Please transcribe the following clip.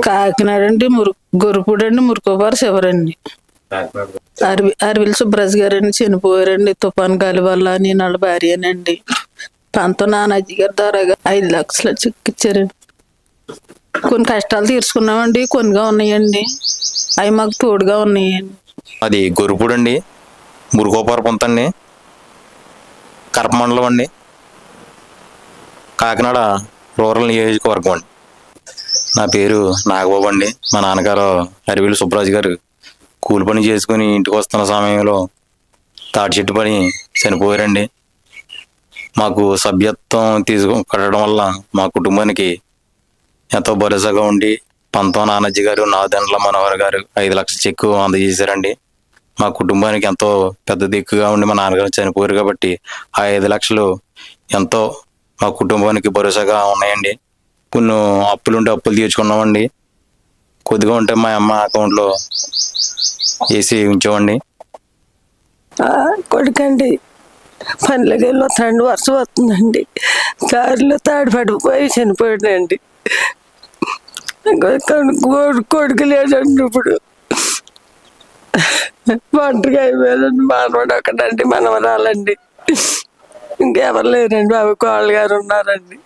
కాకినాడ అండి, గొర్రెపూడి అండి, మురుకోబారు శివరండి. అరవిల్ సుబ్రాజ్ గారండి చనిపోయారండి తుఫాన్ గాలి వల్ల. నేను వాళ్ళ భార్యనండి. పంతో నానాజీ గారి ద్వారా 5 లక్షలు చిక్కిచ్చారండి. కొన్ని కష్టాలు తీర్చుకున్నామండి, కొన్నిగా ఉన్నాయండి. అవి మాకు తోడుగా ఉన్నాయండి. అది గొర్రెపూడి అండి, మురుకోపారు పొంతండి, కరప మండలం అండి, కాకినాడ రూరల్ నియోజకవర్గం అండి. నా పేరు నాగబాబు అండి. మా నాన్నగారు అరవిల్ సుబ్బరాజు గారు కూలి పని చేసుకుని ఇంటికి వస్తున్న సమయంలో తాటి చెట్టు పని చనిపోయారండి. మాకు సభ్యత్వం కట్టడం వల్ల మా కుటుంబానికి ఎంతో భరోసాగా ఉండి పంతం నానాజీ గారు, నాదెండ్ల మనోహర్ గారు 5 లక్షల చెక్కు అందజేశారండి. మా కుటుంబానికి ఎంతో పెద్ద దిక్కుగా ఉండి మా నాన్నగారు చనిపోయారు కాబట్టి ఆ 5 లక్షలు ఎంతో మా కుటుంబానికి భరోసాగా ఉన్నాయండి. కొన్ని అప్పులుంటే అప్పులు తీర్చుకున్నామండి. కొద్దిగా ఉంటే మా అమ్మ అకౌంట్లో వేసి ఉంచామండి. కొడుకండి పనిలోకి వెళ్ళి వస్తాండి, వర్షం వస్తుందండి, కారులో తాడు పడిపోయి చనిపోయాడండి. కొడుకు లేదండి, ఇప్పుడు ఒంటరిగా అయిపోయాడండి. మనవాడు ఒకటండి, మనవరాలండి, ఇంకెవరు లేరండి. బాబు కోళ్ళ గారు ఉన్నారండి.